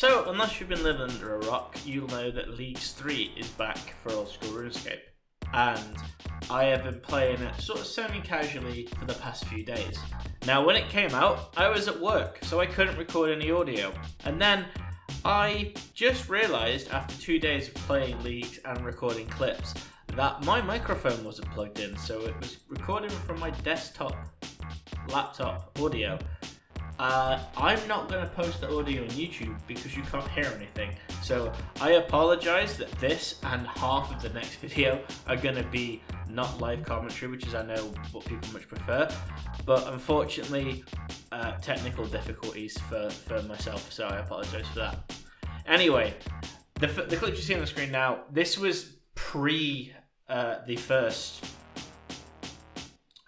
So, unless you've been living under a rock, you'll know that Leagues 3 is back for old school Runescape. And I have been playing it sort of semi-casually for the past few days. Now, when it came out, I was at work, so I couldn't record any audio. And then I just realised after 2 days of playing Leagues and recording clips that my microphone wasn't plugged in, so it was recording from my desktop laptop audio. I'm not going to post the audio on YouTube because you can't hear anything. So I apologise that this and half of the next video are going to be not live commentary, which is I know what people much prefer. But unfortunately, technical difficulties for myself, so I apologise for that. Anyway, the clip you see on the screen now, this was pre the first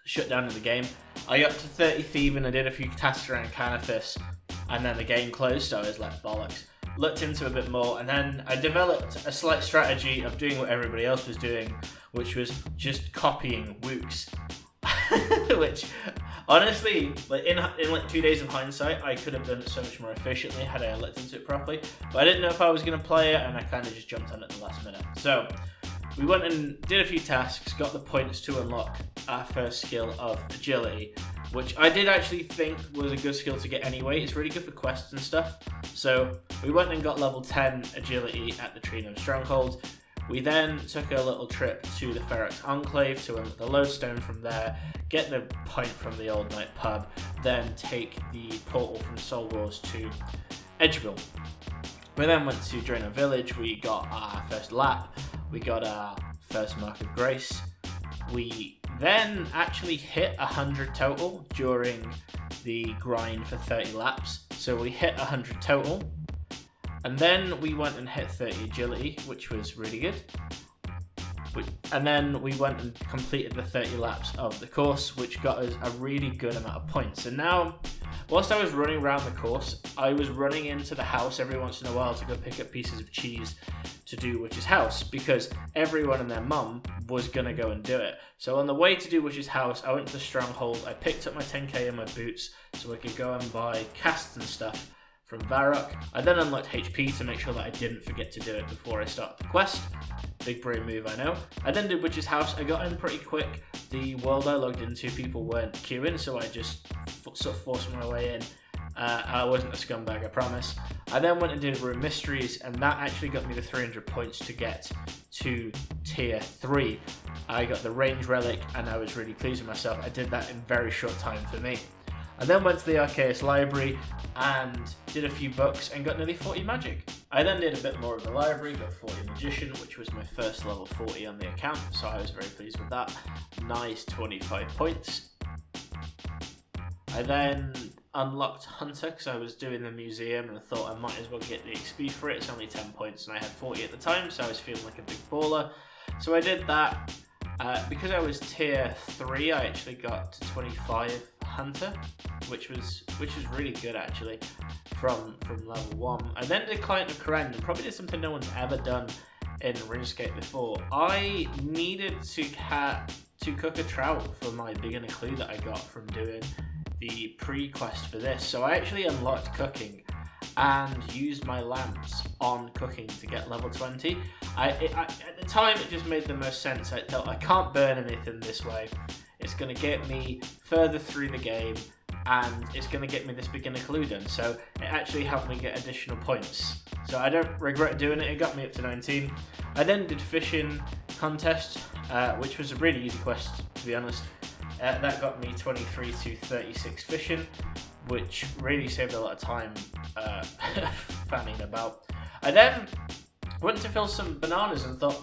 shutdown of the game. I got to 30 thieving, I did a few tasks around Canifis, and then the game closed, so I was like, bollocks. Looked into a bit more, and then I developed a slight strategy of doing what everybody else was doing, which was just copying Wooks. Which, honestly, like in like 2 days of hindsight, I could have done it so much more efficiently had I looked into it properly, but I didn't know if I was going to play it, and I kind of just jumped on it at the last minute. So, we went and did a few tasks, got the points to unlock our first skill of agility, which I did actually think was a good skill to get anyway. It's really good for quests and stuff. So we went and got level 10 agility at the Trinum Stronghold. We then took a little trip to the Ferox Enclave to unlock the lodestone from there, get the pint from the Old Night Pub, then take the portal from Soul Wars to Edgeville. We then went to Drano Village, we got our first lap, we got our first Mark of Grace. We then actually hit 100 total during the grind for 30 laps. So we hit 100 total. And then we went and hit 30 agility, which was really good. And then we went and completed the 30 laps of the course, which got us a really good amount of points. And now, whilst I was running around the course, I was running into the house every once in a while to go pick up pieces of cheese to do Witch's house, because everyone and their mum was going to go and do it. So on the way to do Witch's house, I went to the Stronghold, I picked up my 10k and my boots so I could go and buy casts and stuff from Varrock. I then unlocked HP to make sure that I didn't forget to do it before I start the quest. Big brain move, I know. I then did Witch's house. I got in pretty quick. The world I logged into, people weren't queuing, so I just sort of forced my way in. I wasn't a scumbag, I promise. I then went and did Room Mysteries, and that actually got me the 300 points to get to tier 3. I got the range relic, and I was really pleased with myself. I did that in very short time for me. I then went to the Arceus library and did a few books and got nearly 40 magic. I then did a bit more of the library, got 40 magician, which was my first level 40 on the account, so I was very pleased with that. Nice 25 points. I then unlocked Hunter because I was doing the museum and I thought I might as well get the XP for it. It's only 10 points and I had 40 at the time, so I was feeling like a big baller. So I did that. Because I was tier 3, I actually got to 25 Hunter, which was really good actually from level 1. I then did Client of Karen, and probably did something no one's ever done in RuneScape before. I needed to cook a trout for my beginner clue that I got from doing the pre-quest for this. So I actually unlocked cooking and used my lamps on cooking to get level 20. At the time, it just made the most sense. I thought, I can't burn anything this way. It's going to get me further through the game, and it's going to get me this beginner clue done. So it actually helped me get additional points. So I don't regret doing it. It got me up to 19. I then did fishing contest, which was a really easy quest, to be honest. That got me 23 to 36 fishing, which really saved a lot of time fanning about. I then went to fill some bananas and thought,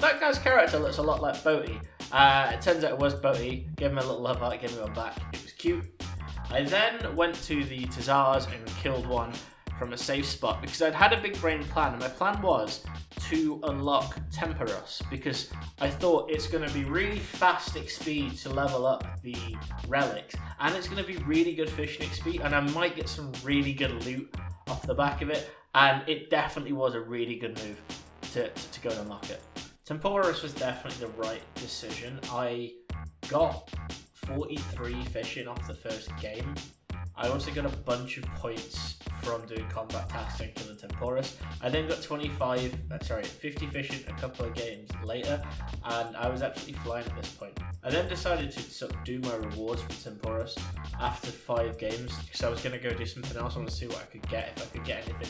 that guy's character looks a lot like Boaty. It turns out it was Boaty. Gave him a little love heart, gave him one back. It was cute. I then went to the Tazars and killed one from a safe spot because I'd had a big brain plan, and my plan was to unlock Temperos because I thought it's going to be really fast XP to level up the relics, and it's going to be really good fishing XP, and I might get some really good loot off the back of it, and it definitely was a really good move to go and unlock it. Temporis was definitely the right decision. I got 43 fishing off the first game. I also got a bunch of points from doing combat tasks and killing Temporous. I then got 50 fishing a couple of games later, and I was absolutely flying at this point. I then decided to sort of do my rewards from Temporous after 5 games, because I was going to go do something else. I want to see what I could get, if I could get anything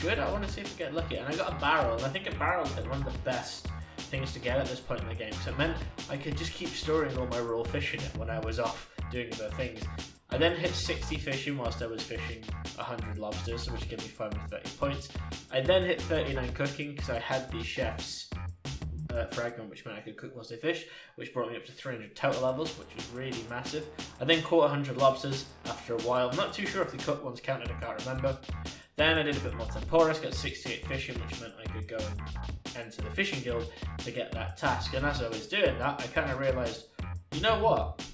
good. I want to see if I get lucky, and I got a barrel, and I think a barrel is like one of the best things to get at this point in the game, because it meant I could just keep storing all my raw fish in it when I was off doing other things. I then hit 60 fishing whilst I was fishing 100 lobsters, which gave me 530 points. I then hit 39 cooking because I had the chef's fragment, which meant I could cook whilst I fish, which brought me up to 300 total levels, which was really massive. I then caught 100 lobsters after a while. I'm not too sure if the cooked ones counted, I can't remember. Then I did a bit more Temporous, got 68 fishing, which meant I could go and enter the fishing guild to get that task. And as I was doing that, I kind of realised, you know what?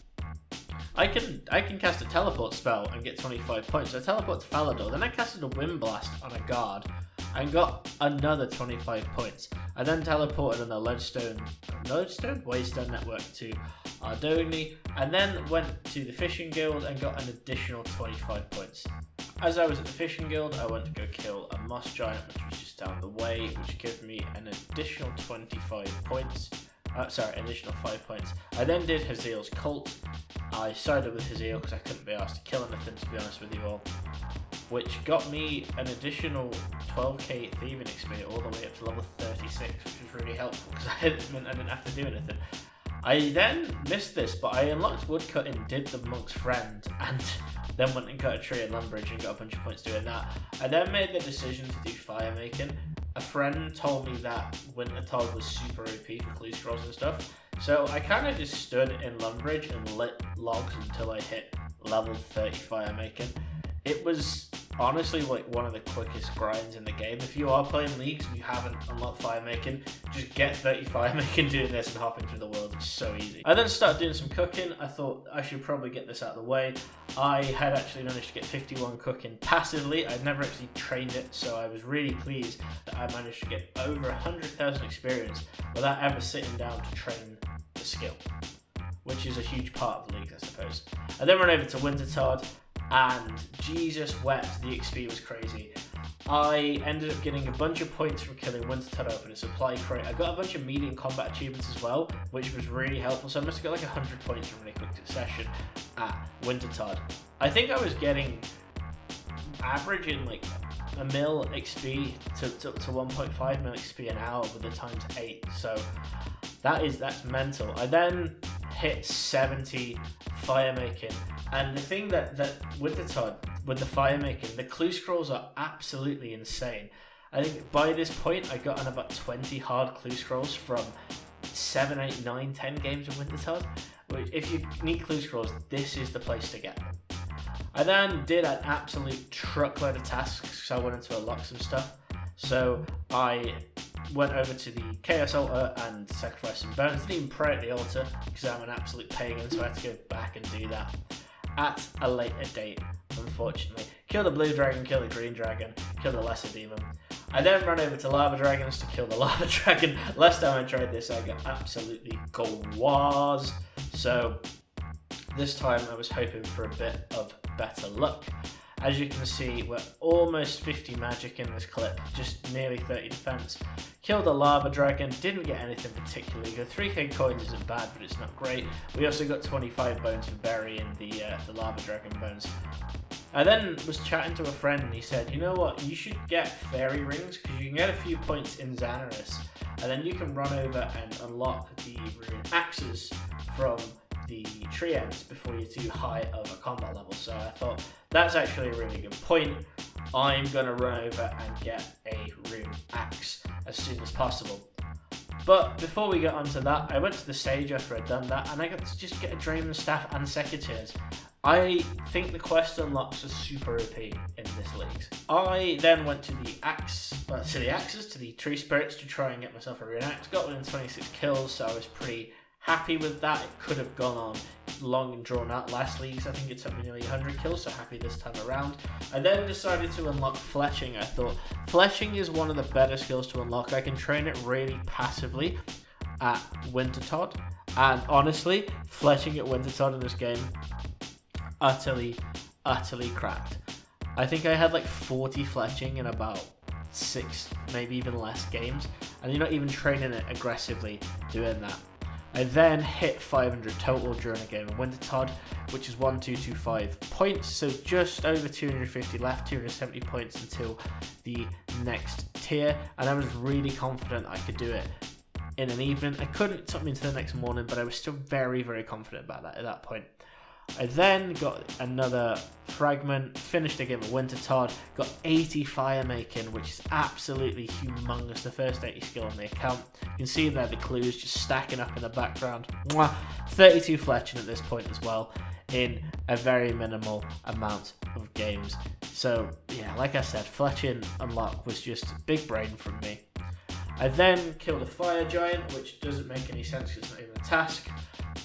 I can cast a teleport spell and get 25 points. So I teleport to Falador, then I casted a Wind Blast on a guard and got another 25 points. I then teleported on the Lodestone Waystone network to Ardoni, and then went to the Fishing Guild and got an additional 25 points. As I was at the Fishing Guild, I went to go kill a Moss Giant, which was just down the way, which gave me an additional 25 points. Additional 5 points. I then did Haziel's Cult. I sided with Haziel because I couldn't be asked to kill anything, to be honest with you all, which got me an additional 12k thieving XP all the way up to level 36, which was really helpful because I didn't have to do anything. I then missed this, but I unlocked woodcutting, did the Monk's Friend, and then went and cut a tree in Lumbridge and got a bunch of points doing that. I then made the decision to do fire making. A friend told me that Wintertide was super OP for clue scrolls and stuff, so I kind of just stood in Lumbridge and lit logs until I hit level 30 fire making. It was honestly like one of the quickest grinds in the game. If you are playing leagues and you haven't unlocked fire making, just get 30 fire making doing this and hopping through the world. It's so easy. I then started doing some cooking. I thought I should probably get this out of the way. I had actually managed to get 51 cooking passively. I'd never actually trained it, so I was really pleased that I managed to get over 100,000 experience without ever sitting down to train the skill, which is a huge part of the league, I suppose. I then ran over to Wintertide, and Jesus wept, the XP was crazy. I ended up getting a bunch of points from killing Wintertide open a supply crate. I got a bunch of medium combat achievements as well, which was really helpful. So I must have got like 100 points in really quick succession at Wintertide. I think I was getting averaging like a mil XP to 1.5 mil XP an hour with the times 8. So that's mental. I then hit 70 fire making. And the thing that Wintertide, with the fire making, the clue scrolls are absolutely insane. I think by this point I got on about 20 hard clue scrolls from 7, 8, 9, 10 games of Wintertide. Which, if you need clue scrolls, this is the place to get them. I then did an absolute truckload of tasks, so I wanted to unlock some stuff. So I went over to the Chaos Altar and sacrificed some bones. Didn't even pray at the altar because I'm an absolute pagan, so I had to go back and do that at a later date, unfortunately. Kill the blue dragon, kill the green dragon, kill the lesser demon. I then ran over to lava dragons to kill the lava dragon. Last time I tried this, I got absolutely gawazed. So this time I was hoping for a bit of better luck. As you can see, we're almost 50 magic in this clip, just nearly 30 defense. Killed a lava dragon, didn't get anything particularly good. 3k coins isn't bad, but it's not great. We also got 25 bones for burying the lava dragon bones. I then was chatting to a friend and he said, you know what, you should get fairy rings because you can get a few points in Xanaris, and then you can run over and unlock the rune axes from the tree ends before you're too high of a combat level. So I thought that's actually a really good point. I'm going to run over and get a rune axe as soon as possible. But before we get onto that, I went to the stage after I'd done that and I got to just get a Draymond Staff and Secateurs. I think the quest unlocks are super OP in this league. I then went to the axes, to the tree spirits to try and get myself a rune axe. Got one in 26 kills, so I was pretty happy with that. It could have gone on long and drawn out last leagues. I think it took me nearly 100 kills, so happy this time around. I then decided to unlock fletching. I thought fletching is one of the better skills to unlock. I can train it really passively at Wintertide, and honestly, fletching at Wintertide in this game, utterly cracked. I think I had like 40 fletching in about 6, maybe even less games, and you're not even training it aggressively doing that. I then hit 500 total during a game of Wintertide, which is 1225 points, so just over 250 left, 270 points until the next tier, and I was really confident I could do it in an evening. I couldn't, it took me until the next morning, but I was still very, very confident about that at that point. I then got another fragment, finished a game of Wintertide, got 80 fire making, which is absolutely humongous, the first 80 skill on the account. You can see there the clues just stacking up in the background. 32 fletching at this point as well, in a very minimal amount of games. So yeah, like I said, fletching unlock was just big brain from me. I then killed a fire giant, which doesn't make any sense because it's not even a task.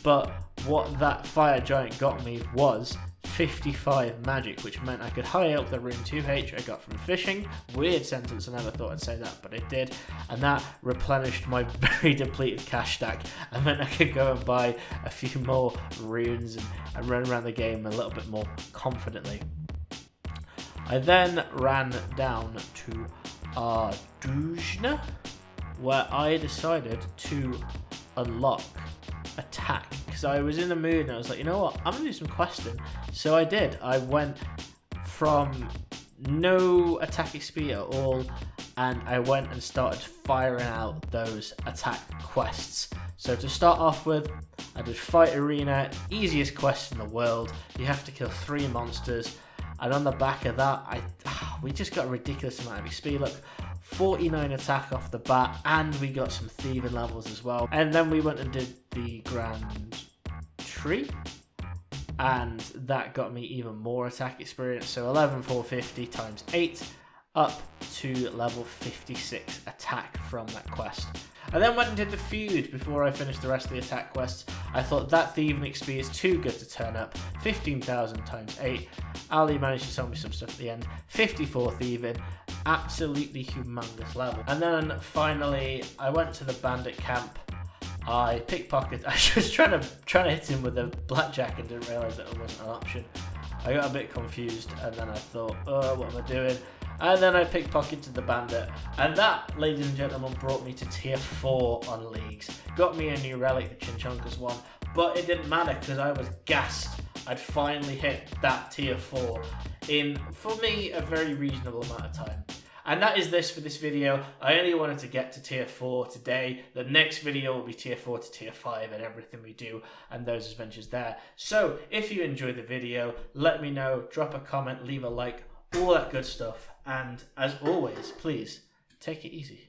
But what that fire giant got me was 55 magic, which meant I could high up the rune 2H I got from fishing. Weird sentence, I never thought I'd say that, but it did. And that replenished my very depleted cash stack, and meant I could go and buy a few more runes and run around the game a little bit more confidently. I then ran down to Ardujna, where I decided to unlock attack, because I was in the mood and I was like, you know what, I'm gonna do some questing. So I did. I went from no attack XP at all, and I went and started firing out those attack quests. So to start off with, I did Fight Arena, easiest quest in the world. You have to kill 3 monsters, and on the back of that, we just got a ridiculous amount of XP. Look, 49 attack off the bat, and we got some thieving levels as well. And then we went and did the Grand Tree, and that got me even more attack experience. So 11,450 times 8, up to level 56 attack from that quest. I then went and did the feud before I finished the rest of the attack quests. I thought that thieving XP is too good to turn up. 15,000 times 8. Ali managed to sell me some stuff at the end. 54 thieving. Absolutely humongous level. And then finally, I went to the bandit camp. I pickpocketed. I was trying to hit him with a blackjack and didn't realise that it wasn't an option. I got a bit confused, and then I thought, oh, what am I doing? And then I pickpocketed the bandit, and that, ladies and gentlemen, brought me to tier 4 on leagues. Got me a new relic, the Chinchonkas one, but it didn't matter because I was gassed. I'd finally hit that tier 4 in, for me, a very reasonable amount of time. And that is this for this video. I only wanted to get to tier 4 today. The next video will be tier 4 to tier 5 and everything we do and those adventures there. So if you enjoyed the video, let me know, drop a comment, leave a like, all that good stuff. And as always, please take it easy.